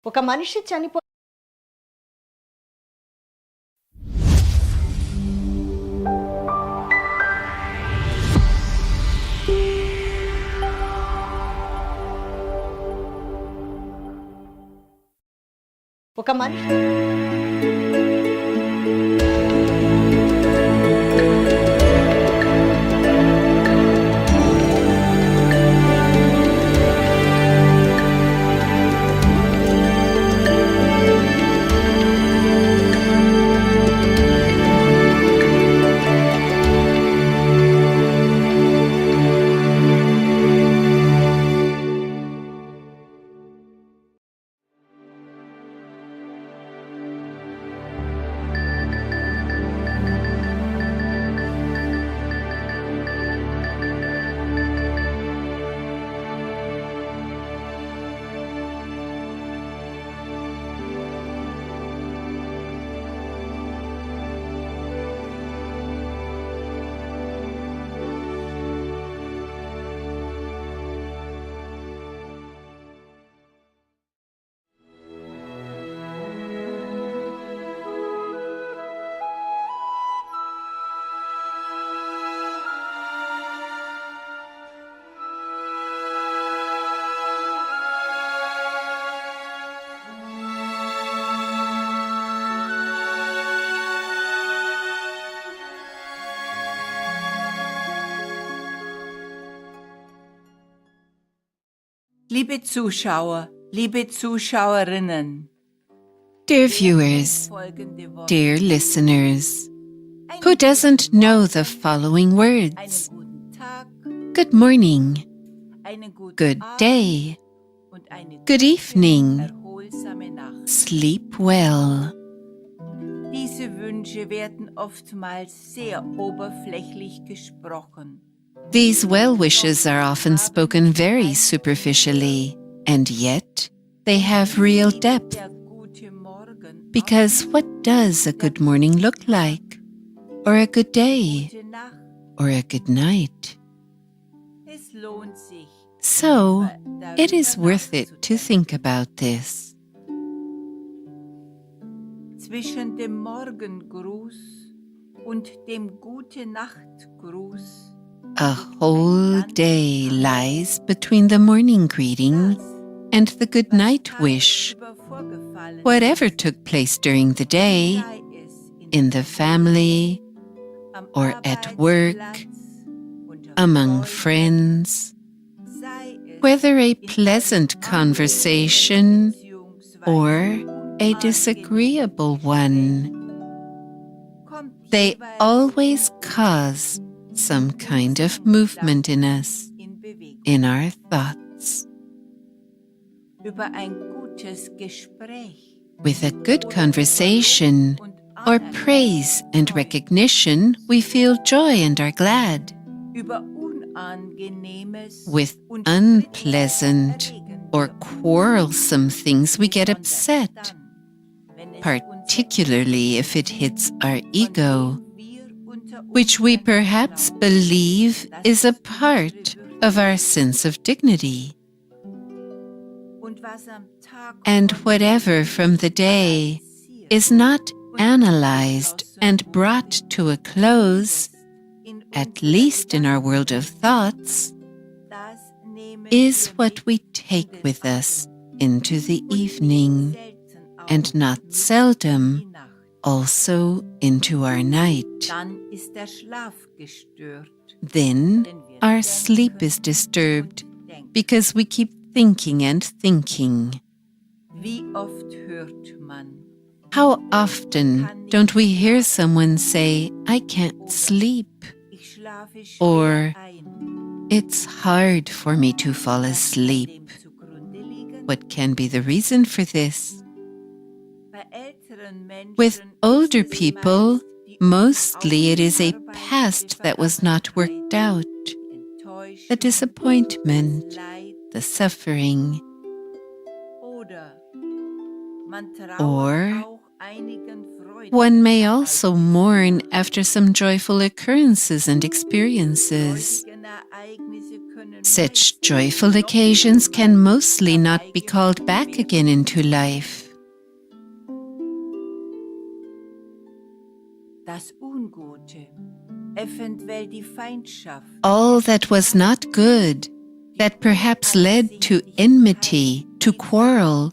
ఒక మనిషి చనిపో ఒక మనిషి Liebe Zuschauer, liebe Zuschauerinnen, Dear viewers, dear listeners, who doesn't know the following words? Good morning, good day, good evening, sleep well. Diese Wünsche werden oftmals sehr oberflächlich gesprochen. These well wishes are often spoken very superficially, and yet they have real depth. Because what does a good morning look like? Or a good day? Or a good night? So, it is worth it to think about this. Zwischen dem Morgengruß und dem Gute-Nacht-Gruß A whole day lies between the morning greeting and the good night wish. Whatever took place during the day, in the family, or at work, among friends, whether a pleasant conversation or a disagreeable one, they always cause some kind of movement in us, in our thoughts. über ein gutes Gespräch With a good conversation, or praise and recognition, we feel joy and are glad. über Unangenehmes With und unpleasant or quarrelsome things, we get upset, particularly if it hits our ego, which we perhaps believe is a part of our sense of dignity. And whatever from the day is not analyzed and brought to a close, at least in our world of thoughts, is what we take with us into the evening, and not seldom also into our night. Dann ist der Schlaf gestört. Then our sleep is disturbed because we keep thinking and thinking. Wie oft hört man, How often don't we hear someone say, I can't sleep, ich schlafe or schwer ein. it's hard for me to fall asleep? Dem zugrunde liegen, What can be the reason for this? bei älteren Menschen With older ist es people, meist die mostly it is a Arbeit, past die that was not worked out, die Enttäuschung, the disappointment, das Leid, the suffering, oder man Or trauert auch einigen Freuden. one may also mourn after some joyful occurrences and experiences. Freudigen Ereignisse Such joyful occasions can mostly not be called back again into life. Das Ungute, eventuell die Feindschaft, All that was not good, that perhaps led to enmity, to quarrel,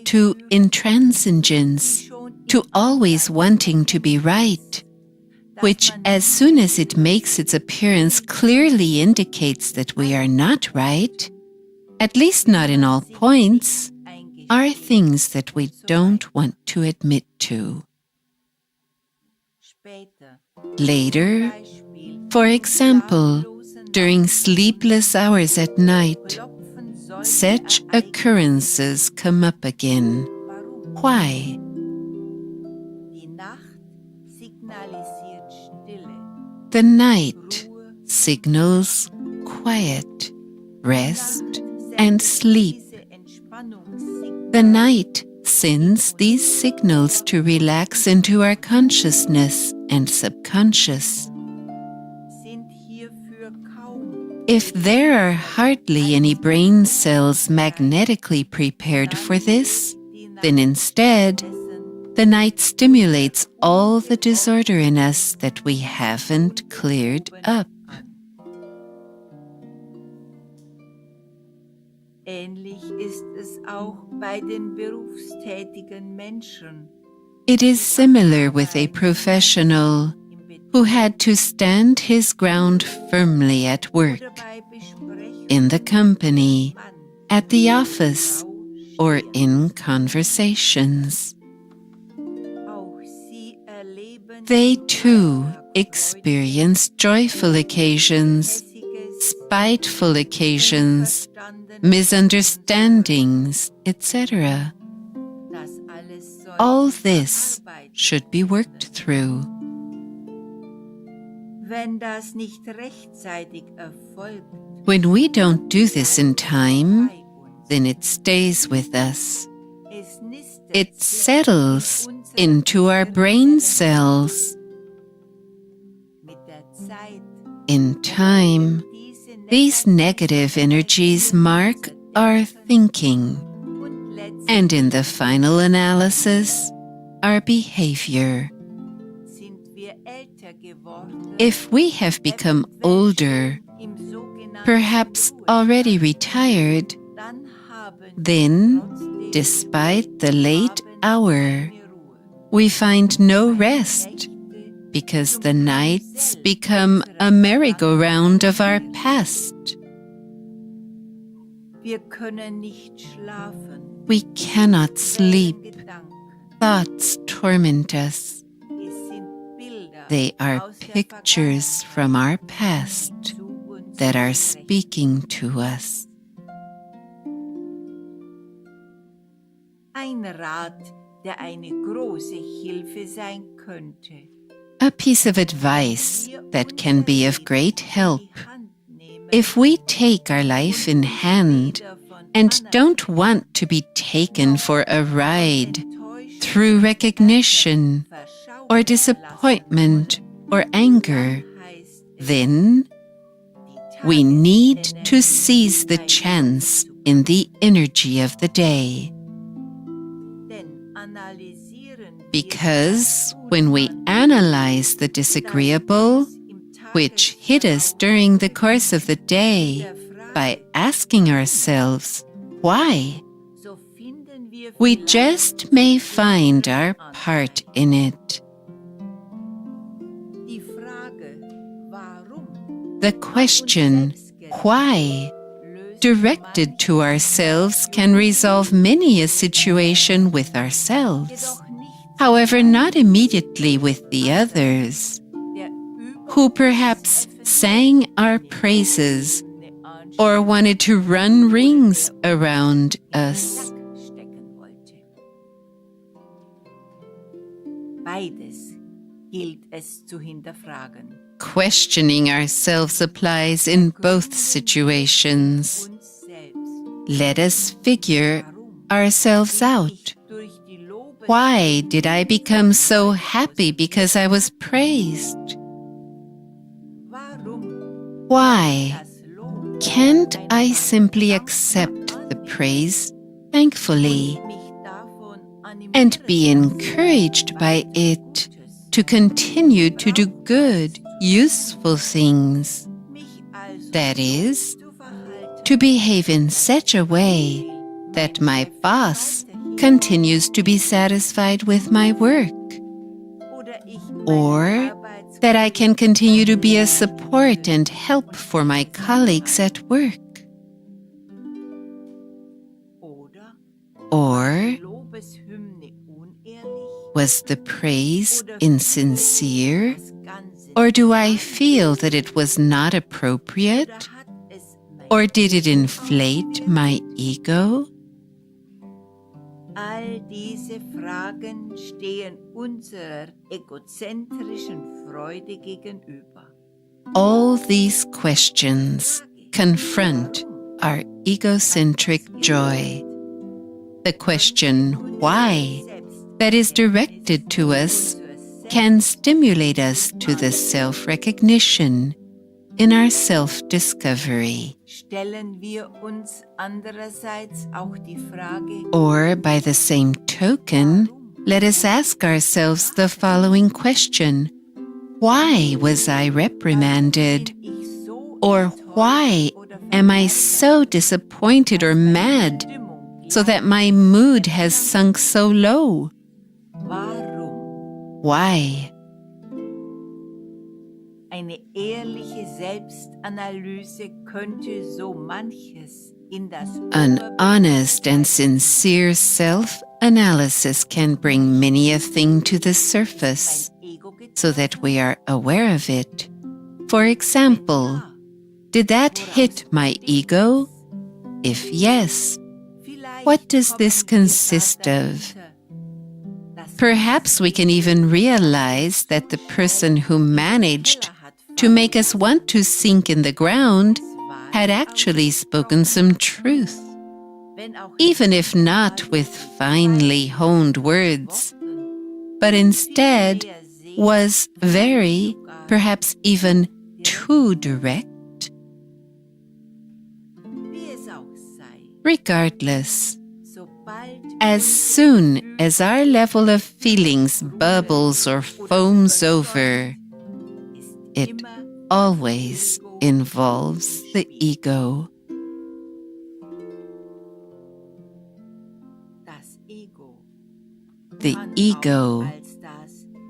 to intransigence, to always wanting to be right, which as soon as it makes its appearance clearly indicates that we are not right, at least not in all points, are things that we don't want to admit to. Later, for example, during sleepless hours at night, such occurrences come up again. Why? The night signals quiet, rest, and sleep. The night sends these signals to relax into our consciousness and subconscious. If there are hardly any brain cells magnetically prepared for this, then instead, the night stimulates all the disorder in us that we haven't cleared up. Ähnlich ist es auch bei den berufstätigen Menschen. It is similar with a professional who had to stand his ground firmly at work, in the company, at the office, or in conversations. They too experience joyful occasions, spiteful occasions, misunderstandings, etc. All this should be worked through. When we don't do this in time, then it stays with us. It settles into our brain cells. In time, these negative energies mark our thinking, and in the final analysis, our behavior. If we have become older, perhaps already retired, then, despite the late hour, we find no rest, because the nights become a merry-go-round of our past. We cannot sleep. Thoughts torment us. They are pictures from our past that are speaking to us. Ein Rat, der eine große Hilfe sein könnte. A piece of advice that can be of great help if we take our life in hand and don't want to be taken for a ride through recognition or disappointment or anger, then we need to seize the chance in the energy of the day. Because when we analyze the disagreeable, which hit us during the course of the day, by asking ourselves, why? We just may find our part in it. The question, why, directed to ourselves can resolve many a situation with ourselves. However, not immediately with the others, who perhaps sang our praises or wanted to run rings around us. Beides gilt es zu hinterfragen. Questioning ourselves applies in both situations. Let us figure ourselves out. Why did I become so happy because I was praised? Why can't I simply accept the praise thankfully and be encouraged by it to continue to do good, useful things? That is, to behave in such a way that my boss continues to be satisfied with my work, or that I can continue to be a support and help for my colleagues at work. Or was the praise insincere? Or do I feel that it was not appropriate? Or did it inflate my ego? All diese Fragen stehen unserer egozentrischen Freude gegenüber. All these questions confront our egocentric joy. The question why that is directed to us can stimulate us to the self-recognition in our self-discovery. Stellen wir uns andererseits auch die Frage, Or, by the same token, let us ask ourselves the following question: why was I reprimanded? Or why am I so disappointed or mad so that my mood has sunk so low? warum? Why? Eine ehrliche Selbstanalyse könnte so manches in das An honest and sincere self-analysis can bring many a thing to the surface so that we are aware of it. For example, did that hit my ego? If yes, what does this consist of? Perhaps we can even realize that the person who managed to make us want to sink in the ground had actually spoken some truth, even if not with finely honed words, but instead was very, perhaps even too direct. Regardless, as soon as our level of feelings bubbles or foams over, it always involves the ego. The ego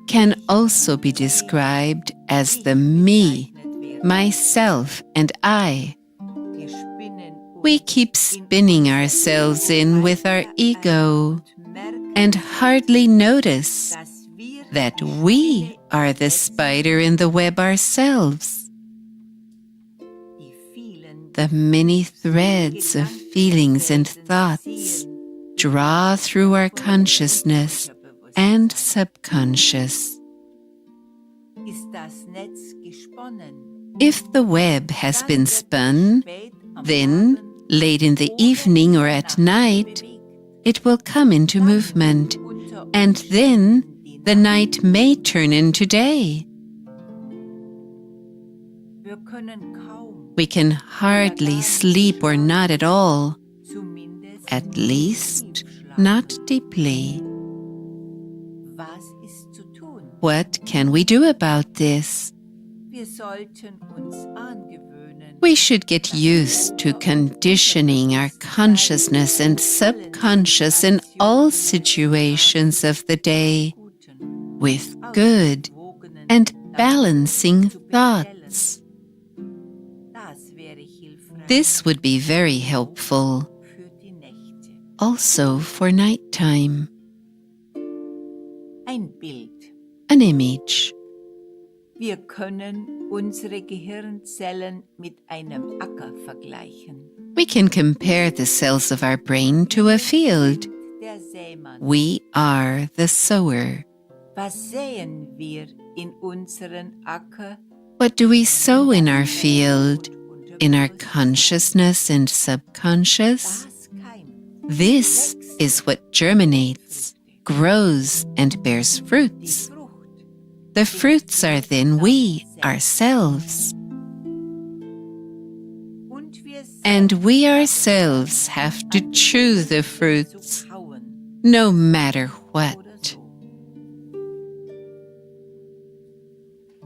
can also be described as the me, myself, and I. We keep spinning ourselves in with our ego and hardly notice that we are the spider in the web ourselves. The many threads of feelings and thoughts draw through our consciousness and subconscious. If the web has been spun, then, late in the evening or at night, it will come into movement, and then the night may turn into day. We can hardly sleep or not at all, at least not deeply. What can we do about this? We should get used to conditioning our consciousness and subconscious in all situations of the day with good and balancing thoughts. This would be very helpful, also for nighttime. An image. Wir können unsere Gehirnzellen mit einem Acker vergleichen. We can compare the cells of our brain to a field. Der Sämann. We are the sower. Was säen wir in unseren Acker? What do we sow in our field, in our consciousness and subconscious? Das keimt. This is what germinates, grows, and bears fruits. Die Frucht. The fruits are then we, ourselves. Und and we ourselves have to chew the fruits, kauen no matter what. oder so.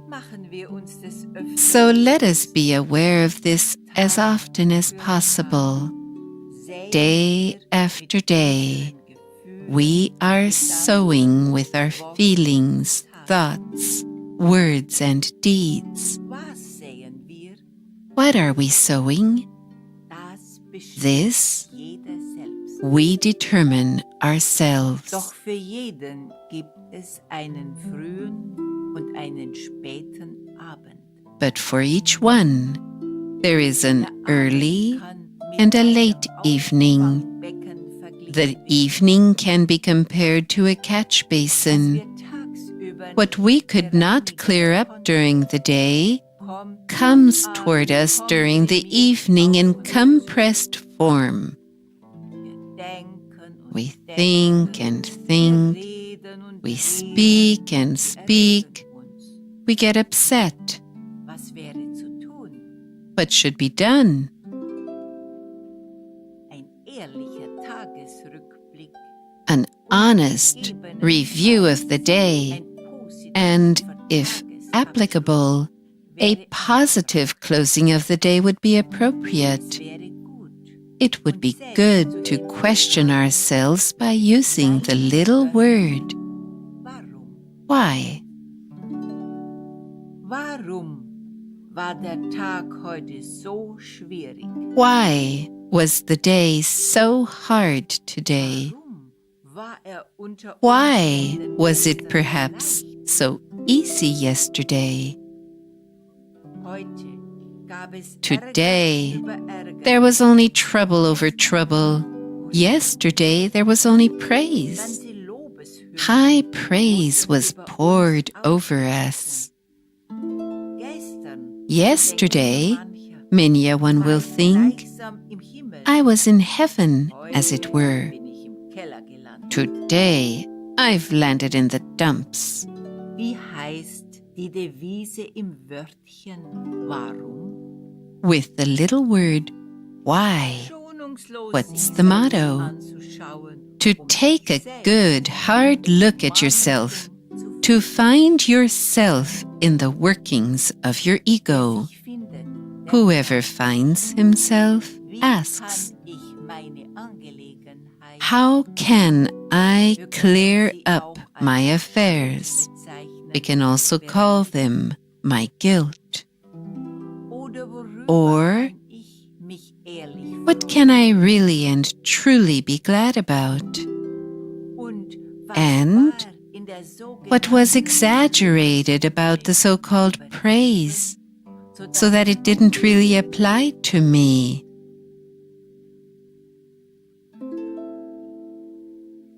Machen wir uns des Öfteren So let us be aware of this as often as possible. Day after day, we are sowing with our feelings, thoughts, words, and deeds. Was säen wir, What are we sowing? das bestimmt This jeder selbst. we determine ourselves. Doch für jeden gibt es einen frühen und einen späten Abend. But for each one, there is an Der Abend early kann mit and a einem late evening. Aufwachbecken verglichen The werden. evening can be compared to a catch basin. Was wir tagsüber What nicht we could not bereinigen clear up konnten, during the day kommt comes am toward Abend, us during the kommt evening in auf uns compressed form. Wir denken und We denken, think and wir think, reden und we reden, speak and wir speak, ärgern uns. we get upset. Was wäre zu tun? What should be done? Ein ehrlicher Tagesrückblick, An honest review of the day, ein positiver and, if Tagesabschluss applicable, a wäre positive closing of the day would be appropriate. Es wäre gut, It would be good to question ourselves by using the little word, warum? why? Warum war der Tag heute so schwierig? Why was the day so hard today? Warum war unter Why Umständen was it gestern perhaps leicht? so easy yesterday? Heute gab es Today, Ärger über Ärger. there was only trouble over trouble. Yesterday, there was only praise. Ganze Lobeshymnen High praise was über uns poured over ausgesprochen. us. Gestern, Yesterday, denkt mancher, many a one war will ich think, gleichsam im Himmel. I was in heaven, as it Heute were. bin ich im Keller gelandet. Today, I've landed in the dumps. Wie heißt die Devise im Wörtchen Warum? With the little word, why? Schonungslos What's sich the selbst motto? anzuschauen, To take a good, hard look at yourself, to find yourself in the workings of your ego. sich findet. Whoever finds himself Wie asks, kann ich meine Angelegenheit how can I clear up my affairs? bezeichnen? We can also call them my guilt. Oder worüber Or, kann ich mich ehrlich what can I really and truly be glad about? und was And war in der What was sogenannten exaggerated about the so-called praise, so that it didn't really apply to me?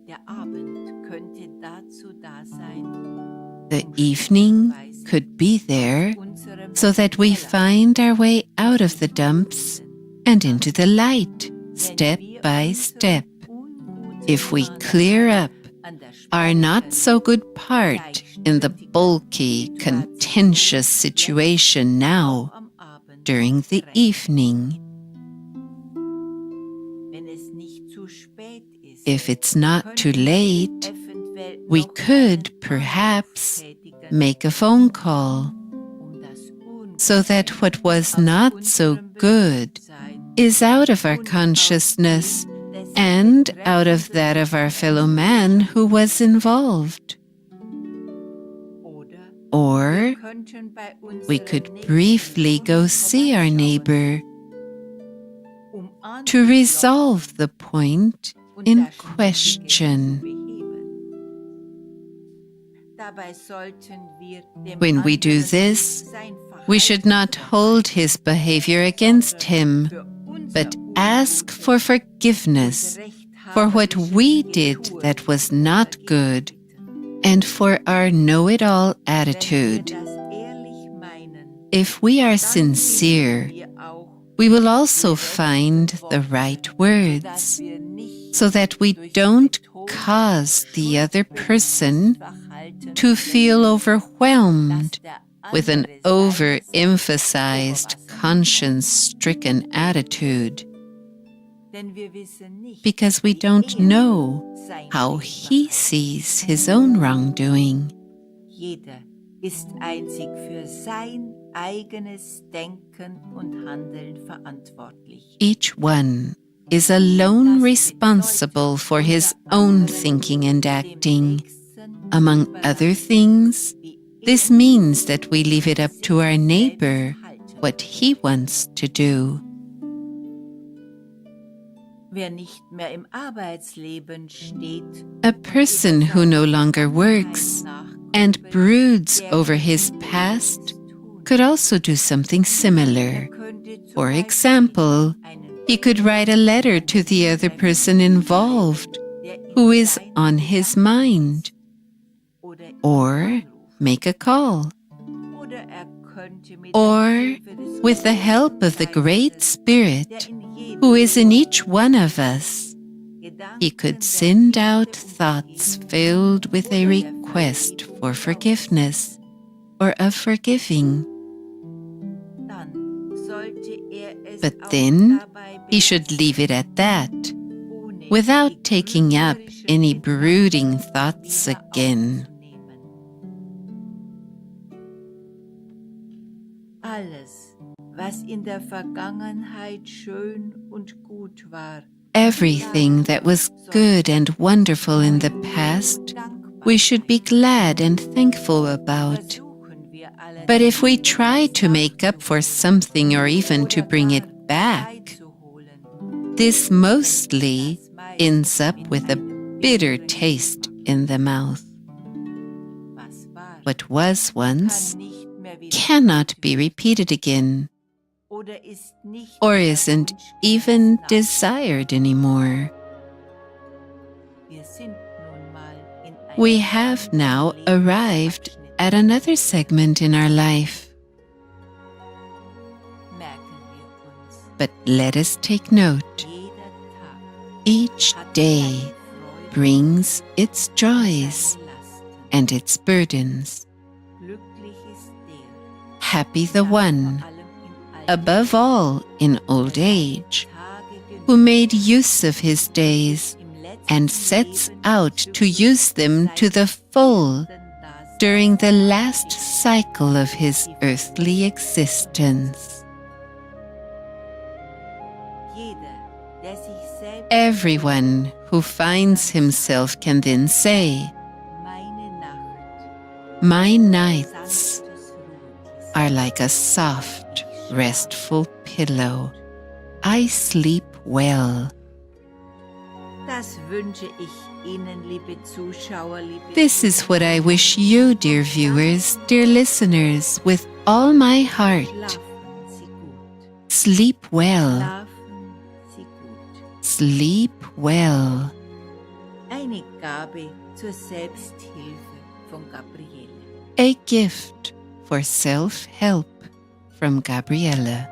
Der Abend könnte dazu da sein, The evening could be there unserem so that we find our way out of the dumps and into the light, step by step. If we clear up our not so good part in the bulky, contentious situation now during the evening. If it's not too late, we could perhaps make a phone call so that what was not so good is out of our consciousness and out of that of our fellow man who was involved. Or we could briefly go see our neighbor to resolve the point in question. When we do this, we should not hold his behavior against him, but ask for forgiveness for what we did that was not good, and for our know-it-all attitude. If we are sincere, we will also find the right words, so that we don't cause the other person to feel overwhelmed with an overemphasized conscience-stricken attitude denn wir wissen nicht, because we wie don't know sein how Leben he verhält. sees his own wrongdoing. Jeder ist einzig für sein eigenes Denken und Handeln verantwortlich. Each one is alone responsible for his own thinking and acting. Among other things, this means that we leave it up to our neighbor what he wants to do. Wer nicht mehr im Arbeitsleben steht, A person who no longer works and broods over his past could also do something similar. For example, he could write a letter to the other person involved who is on his mind, or make a call, or with the help of the Great Spirit who is in each one of us, he could send out thoughts filled with a request for forgiveness or of forgiving. But then he should leave it at that, without taking up any brooding thoughts again. Alles, was in der Vergangenheit schön und gut war, Everything that was good and wonderful in the past, we should be glad and thankful about. But if we try to make up for something or even to bring it back, this mostly ends up with a bitter taste in the mouth. What was once cannot be repeated again, or isn't even desired anymore. We have now arrived at another segment in our life. But let us take note. Each day brings its joys and its burdens. Happy the one, above all in old age, who made use of his days and sets out to use them to the full during the last cycle of his earthly existence. Everyone who finds himself can then say, "My nights are like a soft, restful pillow. I sleep well." Das wünsche ich Ihnen, liebe Zuschauer, liebe This is what I wish you, dear viewers, dear listeners, with all my heart. Schlafen Sie gut. Sleep well. Schlafen Sie gut. Sleep well. Eine Gabe zur Selbsthilfe von Gabriele. A gift for self-help from Gabriella.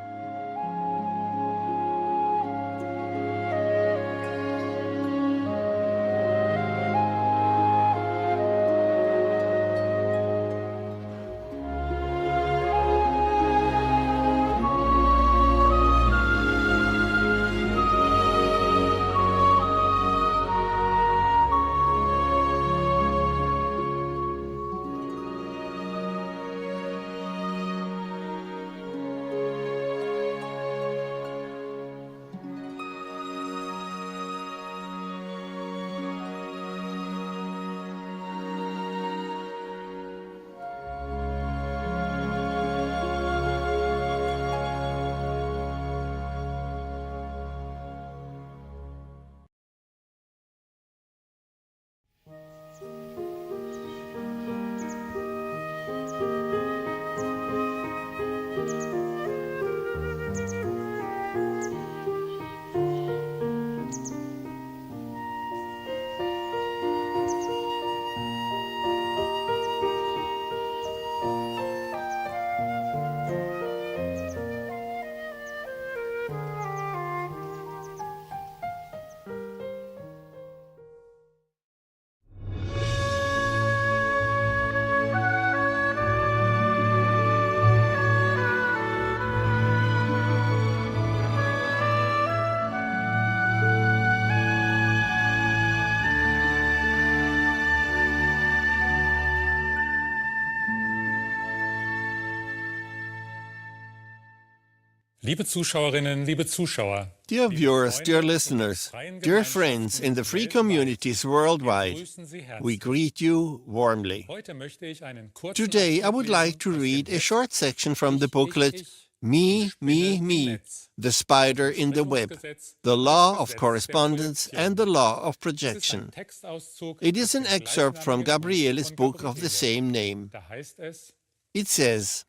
Liebe Zuschauerinnen, liebe Zuschauer, Dear liebe viewers, Freunde dear aus den listeners, freien dear Gemeinschaften friends in the free weltweit, communities wir worldwide, grüßen Sie we herzlich. greet you warmly. Heute möchte ich einen kurzen Today, I Abschnitt would lesen like to aus dem read a Text short section from the Ich, booklet die Me, Spinne Me, im Me, Netz, the Spider in the Web, Versprechungsgesetz the und Law das of Gesetz der Correspondence Projektion. and the Law of Es ist ein Projection. Textauszug It aus is an dem excerpt from gleichnamigen Buch Gabrieles von book of the Gabriele. same name. Da heißt es, It says,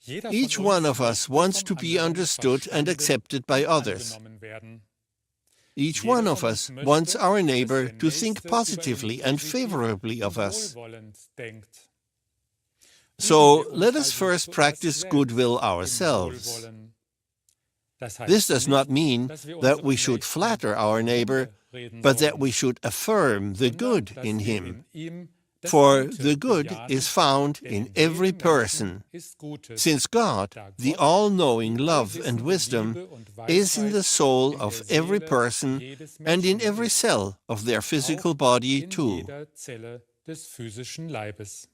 jeder each von one uns of us möchte wants vom to be anderen understood and verstanden accepted by und others. angenommen werden. Each Jeder one of von us uns möchte, wants our dass neighbor der to think Nächste positively über ihn and positiv favorably of und us. wohlwollend denkt. So Üben wir uns let us also first zuerst practice selbst goodwill im ourselves. Wohlwollen. Das heißt This does not nicht, mean dass wir that unserem we should Nächsten flatter our in neighbor, Munde reden but that sollen, we should affirm the sondern good dass in wir him. in ihm das For Gute the good bejahen, is found denn in in every jedem Menschen person, ist Gutes, since God, da the Gott all-knowing die love and allwissende wisdom, Liebe und is in Weisheit the soul in of der every Seele person jedes and in Menschen every ist, cell of their physical auch body in too. jeder Zelle des physischen Leibes.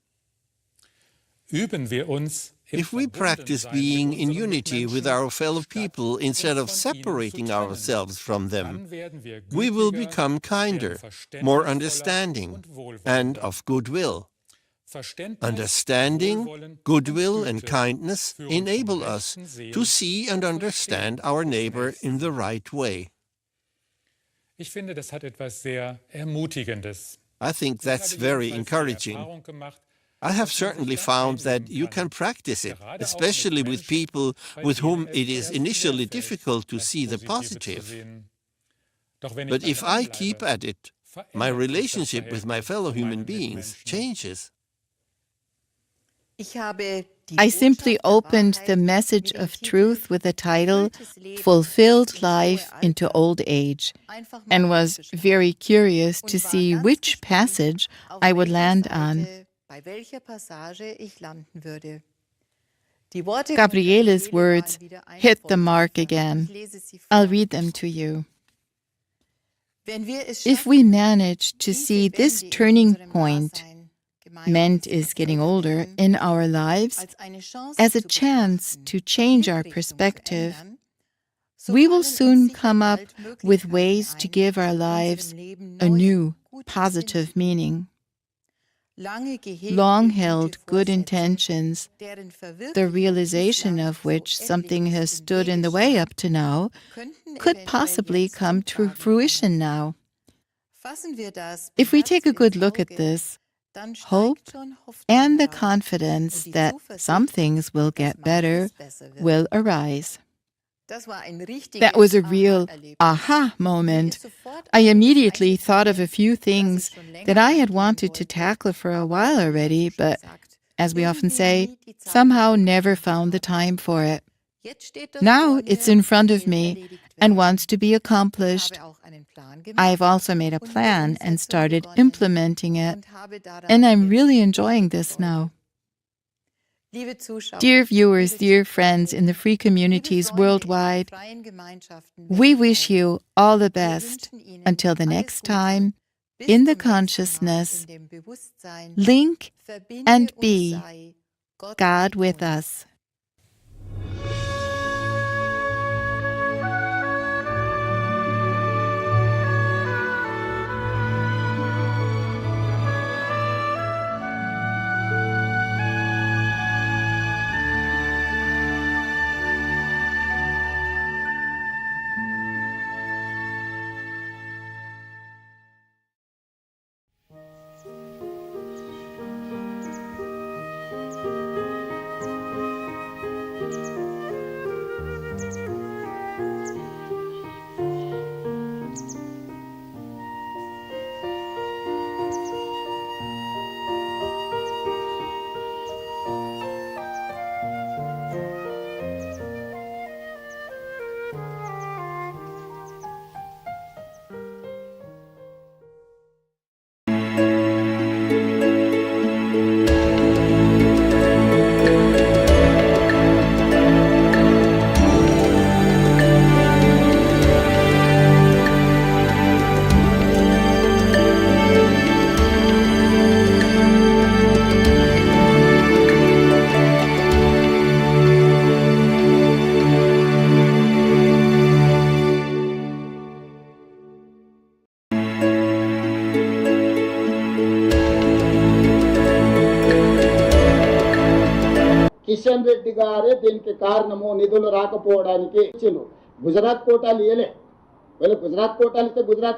Üben wir uns im If we practice Verbundensein mit being in unseren unity with Mitmenschen, our fellow statt people instead uns of von ihnen separating zu trennen, ourselves from them, dann werden wir we will gütiger, become werden kinder, more verständnisvoller understanding, und and wohlwollender. of goodwill. Verständnis, Understanding, Wohlwollen goodwill, und and Güte kindness führen zum enable us rechten Sehen to see and und understand Verstehen our des neighbor in the Nächsten. right way. Ich finde, das hat etwas sehr Ermutigendes. I think Ich that's habe very jedenfalls die encouraging. Erfahrung gemacht, I have dass man sich certainly das found that einüben you kann, can practice it, gerade auch mit especially with Menschen, people bei with whom denen es it is zuerst initially schwerfällt, difficult to das see the Positive zu positive. sehen. Doch wenn ich But if I daran keep bleibe, at it, my verändert sich das relationship with my Verhältnis fellow zu human meinen beings Mitmenschen. changes. I simply opened the message of truth with the title Fulfilled Life into Old Age and was very curious to see which passage I would land on. Gabrieles words hit the mark again. I'll read them to you. If we manage to see this turning point, meant is getting older, in our lives as a chance to change our perspective, we will soon come up with ways to give our lives a new, positive meaning. Long-held good intentions, the realization of which something has stood in the way up to now, could possibly come to fruition now. If we take a good look at this, hope and the confidence that some things will get better will arise. That was a real aha moment. I immediately thought of a few things that I had wanted to tackle for a while already, but as we often say, somehow never found the time for it. Now it's in front of me and wants to be accomplished. I've also made a plan and started implementing it, and I'm really enjoying this now. Dear viewers, dear friends in the free communities worldwide, we wish you all the best. Until the next time, in the consciousness, link and be God with us. Kishan Reddy గారే దీనికి కారణము, నిధులు రాకపోవడానికి ఇచ్చిండ్రు. గుజరాత్ కోటాలు ఇవ్వలే. వీళ్ళు గుజరాత్ కోటాలు ఇస్తే గుజరాత్